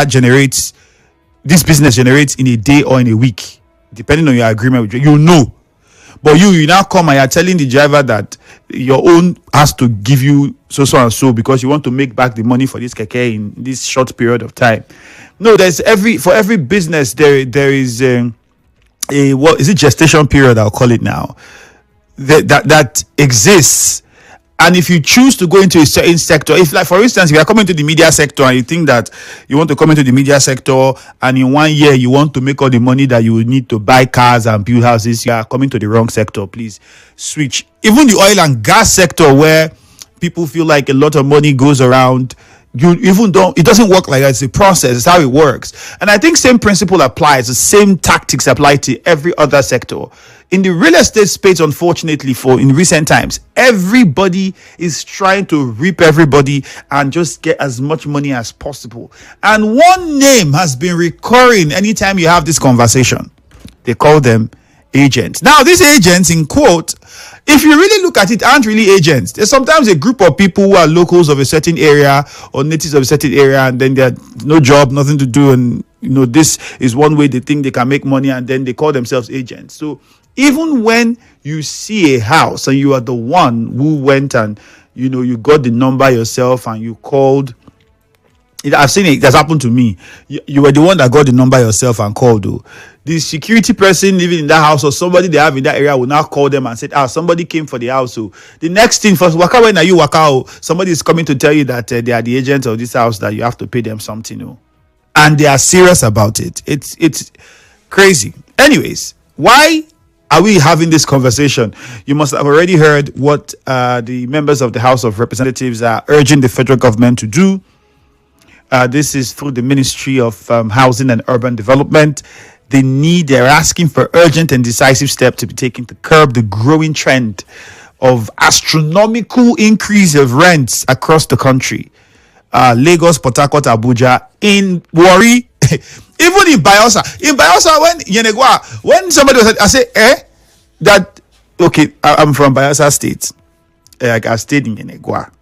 generates, this business generates in a day or in a week, depending on your agreement with you know. But you now come and you're telling the driver that your own has to give you so and so because you want to make back the money for this keke in this short period of time. No, for every business there is a what is it, gestation period, I'll call it now, that exists. And if you choose to go into a certain sector, if, like, for instance, if you are coming to the media sector and you think that you want to come into the media sector and in 1 year you want to make all the money that you would need to buy cars and build houses, you are coming to the wrong sector. Please switch. Even the oil and gas sector, where people feel like a lot of money goes around, it doesn't work like that. It's a process. It's how it works. And I think same principle applies. The same tactics apply to every other sector. In the real estate space, unfortunately, in recent times, everybody is trying to reap everybody and just get as much money as possible. And one name has been recurring anytime you have this conversation. They call them agents. Now, these agents, in quote, if you really look at it, aren't really agents. There's sometimes a group of people who are locals of a certain area or natives of a certain area, and then they have no job, nothing to do, and this is one way they think they can make money, and then they call themselves agents. So even when you see a house and you are the one who went and you got the number yourself and you called, I've seen it has happened to me. You were the one that got the number yourself and called, though. The security person living in that house or somebody they have in that area will now call them and say, somebody came for the house. So the next thing, first, waka, when are you waka? Somebody is coming to tell you that they are the agents of this house, that you have to pay them something. And they are serious about it. It's crazy. Anyways, why are we having this conversation? You must have already heard what the members of the House of Representatives are urging the federal government to do. This is through the Ministry of Housing and Urban Development. They're asking for urgent and decisive steps to be taken to curb the growing trend of astronomical increase of rents across the country. Lagos, Port Harcourt, Abuja, in Warri, even in Bayelsa. In Bayelsa, when somebody was, I say, okay, I'm from Bayelsa State. I stayed in Yenegua.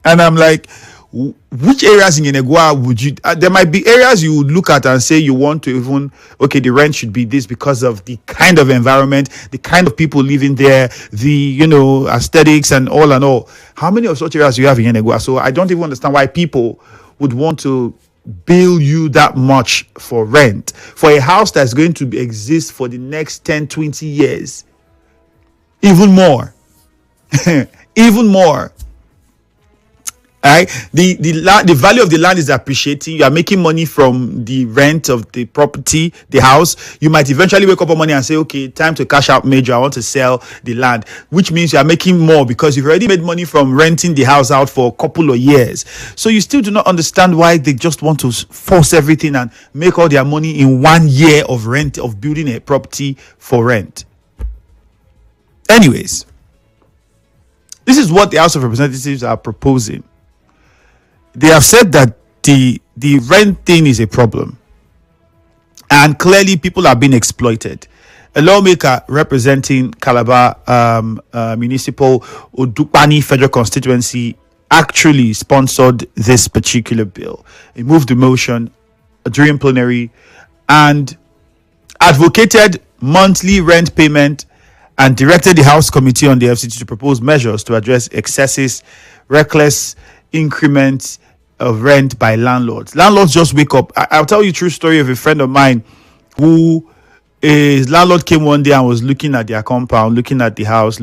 And I'm like, which areas in Yenegua would you, there might be areas you would look at and say you want to even, okay, the rent should be this because of the kind of environment, the kind of people living there, the, aesthetics and all. How many of such areas do you have in Yenegua? So I don't even understand why people would want to bill you that much for rent for a house that's going to exist for the next 10, 20 years. Even more. Even more. Right, the value of the land is appreciating. You are making money from the rent of the property, the house. You might eventually wake up on money and say, okay, time to cash out major. I want to sell the land, which means you are making more because you've already made money from renting the house out for a couple of years. So you still do not understand why they just want to force everything and make all their money in 1 year of rent, of building a property for rent. Anyways, this is what the House of Representatives are proposing. They have said that the rent thing is a problem, and clearly people are being exploited. A lawmaker representing Calabar Municipal Odukpani Federal Constituency actually sponsored this particular bill. He moved the motion during plenary and advocated monthly rent payment and directed the House Committee on the FCT to propose measures to address excesses, reckless increments of rent by landlords. Landlords just wake up. I'll tell you a true story of a friend of mine who his landlord came one day and was looking at their compound, looking at the house.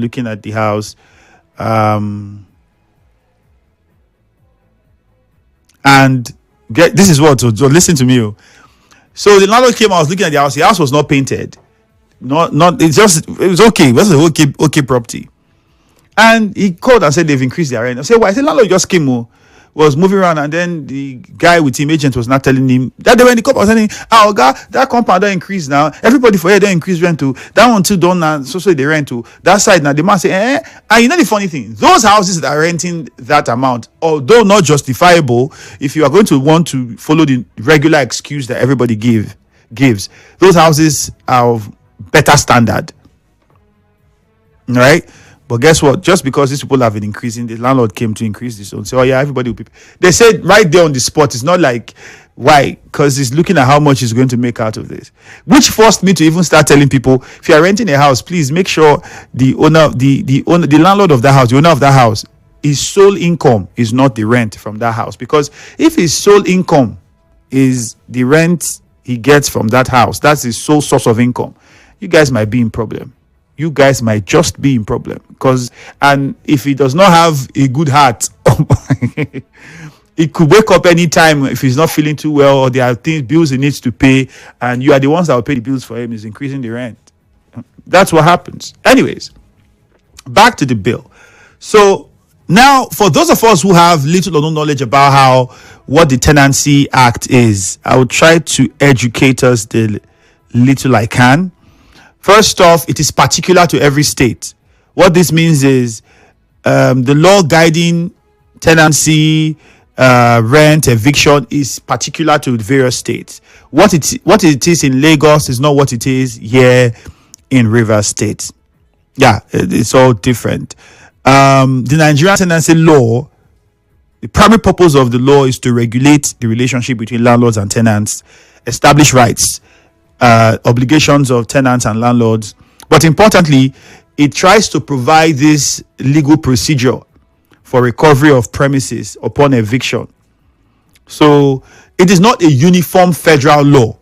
And this is what, so listen to me. So the landlord came, I was looking at the house was not painted. It was okay. It was an okay property. And he called and said they've increased their rent. I said, why? I said, landlord just came, was moving around, and then the guy with him, agent, was not telling him that they were in the compound saying, God, that compound don't increase now. Everybody for here don't increase rent to. That one too don't now. So they rent to. That side now, the man say, And you know the funny thing, those houses that are renting that amount, although not justifiable, if you are going to want to follow the regular excuse that everybody gives, those houses are of better standard. Right? But guess what? Just because these people have been increasing, the landlord came to increase this own. Say, everybody will pay. They said right there on the spot. It's not like Why? Because he's looking at how much he's going to make out of this. Which forced me to even start telling people, if you are renting a house, please make sure the owner, the landlord of that house, the owner of that house, his sole income is not the rent from that house. Because if his sole income is the rent he gets from that house, that's his sole source of income, you guys might be in problem. You guys might just be in problem. And if he does not have a good heart, he could wake up anytime if he's not feeling too well, or there are bills he needs to pay, and you are the ones that will pay the bills for him. Is increasing the rent. That's what happens. Anyways, back to the bill. So now, for those of us who have little or no knowledge about what the Tenancy Act is, I will try to educate us the little I can. First off, it is particular to every state. What this means is the law guiding tenancy, rent, eviction is particular to various states. What it is in Lagos is not what it is here in Rivers State. Yeah, it's all different. The Nigerian tenancy law, the primary purpose of the law is to regulate the relationship between landlords and tenants, establish rights, obligations of tenants and landlords. But importantly, it tries to provide this legal procedure for recovery of premises upon eviction. So it is not a uniform federal law.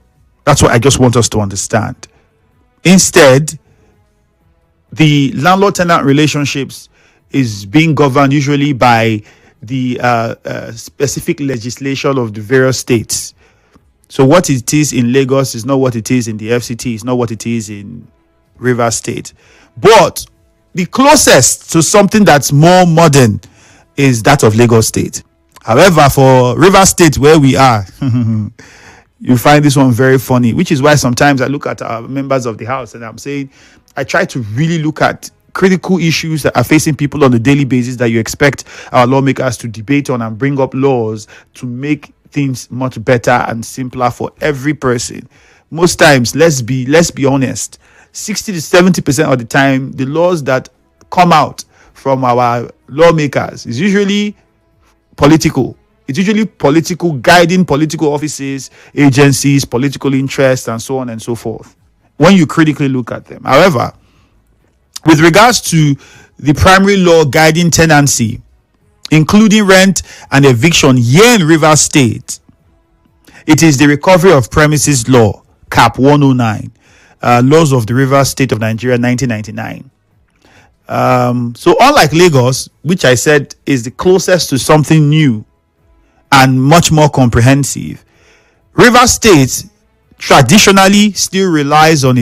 That's what I just want us to understand. Instead, the landlord-tenant relationships is being governed usually by the specific legislation of the various states. So what it is in Lagos is not what it is in the FCT, it's not what it is in Rivers State. But the closest to something that's more modern is that of Lagos State. However, for Rivers State, where we are, you find this one very funny, which is why sometimes I look at our members of the house and I'm saying, I try to really look at critical issues that are facing people on a daily basis that you expect our lawmakers to debate on and bring up laws to make things much better and simpler for every person. Most times, let's be honest, 60 to 70% of the time, the laws that come out from our lawmakers is usually political. It's usually political, guiding political offices, agencies, political interests, and so on and so forth, when you critically look at them. However, with regards to the primary law guiding tenancy, including rent and eviction here in Rivers State, it is the Recovery of Premises Law, Cap 109, Laws of the Rivers State of Nigeria, 1999. So unlike Lagos, which I said is the closest to something new and much more comprehensive, Rivers State traditionally still relies on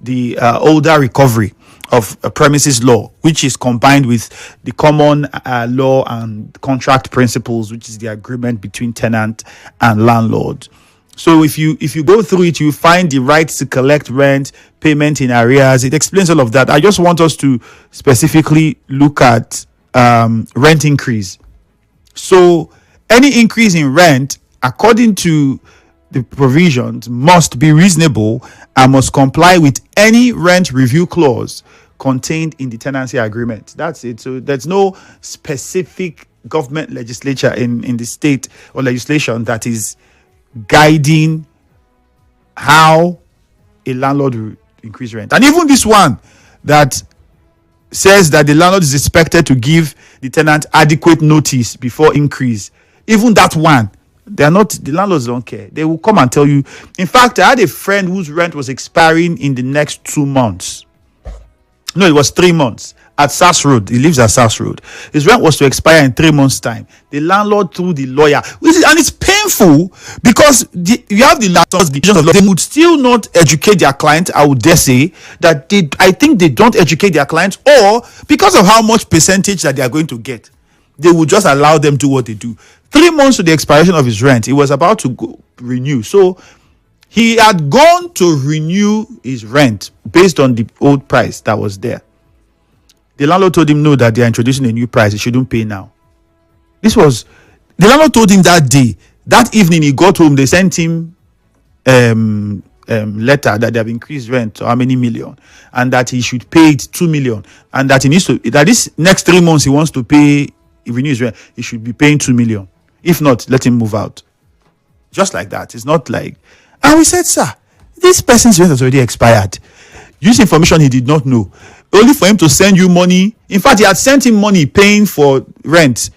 the older recovery of premises law, which is combined with the common law and contract principles, which is the agreement between tenant and landlord. So if you go through it, you find the right to collect rent, payment in arrears. It explains all of that. I just want us to specifically look at rent increase. So any increase in rent, according to the provisions, must be reasonable and must comply with any rent review clause contained in the tenancy agreement. That's it. So there's no specific government legislature in the state or legislation that is guiding how a landlord will increase rent. And even this one that says that the landlord is expected to give the tenant adequate notice before increase, even that one, the landlords don't care. They will come and tell you. In fact, I had a friend whose rent was expiring in the next 2 months. No, it was 3 months at SAS Road. He lives at SAS Road. His rent was to expire in 3 months' time. The landlord through the lawyer, and it's painful because you have the landlords, they would still not educate their client. I would dare say that I think they don't educate their clients, or because of how much percentage that they are going to get, they would just allow them to do what they do. 3 months to the expiration of his rent, he was about to go renew. So he had gone to renew his rent based on the old price that was there. The landlord told him no, that they are introducing a new price. He shouldn't pay now. The landlord told him that day. That evening he got home, they sent him letter that they have increased rent to how many million, and that he should pay it 2 million, and that that this next 3 months he wants to pay, renew his rent, he should be paying 2 million. If not, let him move out. Just like that. It's not like, and we said, sir, this person's rent has already expired. Use information he did not know. Only for him to send you money. In fact, he had sent him money paying for rent,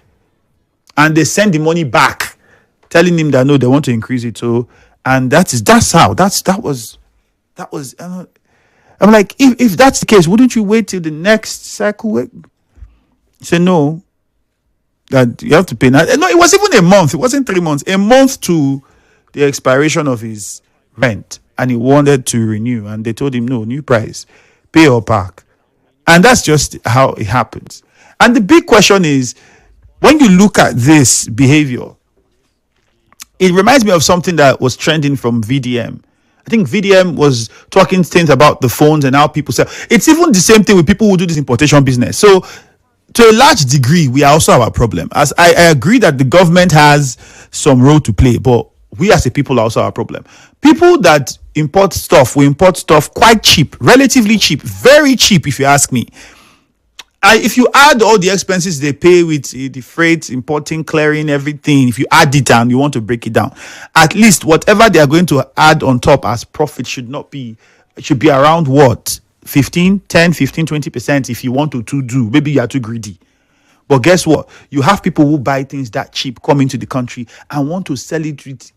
and they send the money back, telling him that no, they want to increase it. So, and that was. I'm like, if that's the case, wouldn't you wait till the next cycle? He said no, that you have to pay now. No, it was even a month. It wasn't 3 months. A month to the expiration of his rent, and he wanted to renew, and they told him no, new price, pay or park, and that's just how it happens. And the big question is, when you look at this behavior, it reminds me of something that was trending from VDM. I think VDM was talking things about the phones and how people sell. It's even the same thing with people who do this importation business. So, to a large degree, we are also our problem. As I agree that the government has some role to play, but we as a people are also our problem. People that import stuff, we import stuff quite cheap, relatively cheap, very cheap, if you ask me. If you add all the expenses they pay with the freight, importing, clearing, everything, if you add it and you want to break it down, at least whatever they are going to add on top as profit should be around what? 20% if you want to do. Maybe you are too greedy. But guess what? You have people who buy things that cheap come into the country and want to sell it with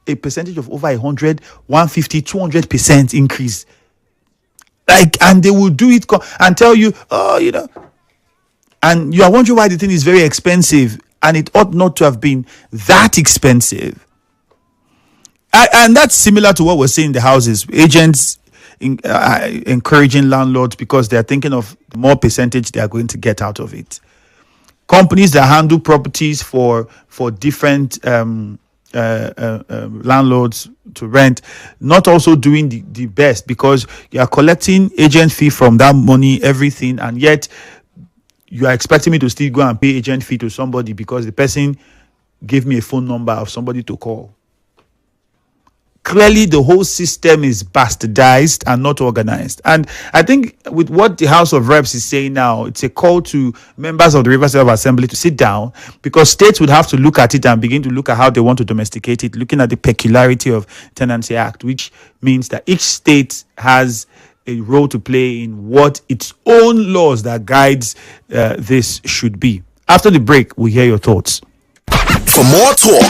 a percentage of over 100, 150, 200% increase. Like, and they will do it and tell you, oh, and you are wondering why the thing is very expensive, and it ought not to have been that expensive. And that's similar to what we're seeing in the houses. Agents encouraging landlords because they're thinking of the more percentage they are going to get out of it. Companies that handle properties for different landlords to rent, not also doing the best, because you are collecting agent fee from that money, everything, and yet you are expecting me to still go and pay agent fee to somebody because the person gave me a phone number of somebody to call. Clearly, the whole system is bastardized and not organized. And I think with what the House of Reps is saying now, it's a call to members of the Riverside Assembly to sit down, because states would have to look at it and begin to look at how they want to domesticate it, looking at the peculiarity of Tenancy Act, which means that each state has a role to play in what its own laws that guides this should be. After the break, we hear your thoughts. For more talk,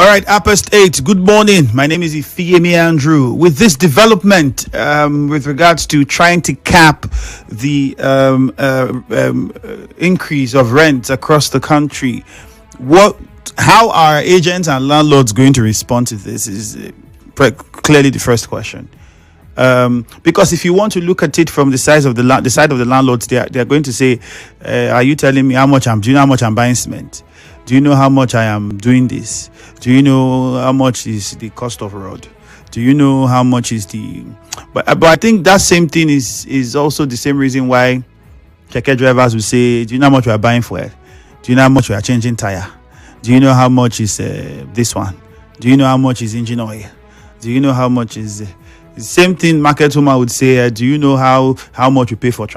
right, Appest 8, good morning. My name is Ifiemi Andrew. With this development, with regards to trying to cap the increase of rent across the country, how are agents and landlords going to respond to this is clearly the first question. Because if you want to look at it from the side of the landlords, they are going to say, "Are you telling me how much I'm doing? How much I'm buying cement? Do you know how much I am doing this? Do you know how much is the cost of road? Do you know how much is the?" But I think that same thing is also the same reason why keke drivers will say, "Do you know how much we are buying fuel? Do you know how much we are changing tire? Do you know how much is this one? Do you know how much is engine oil? Do you know how much is?" The same thing market woman would say, "Do you know how much you pay for transport?"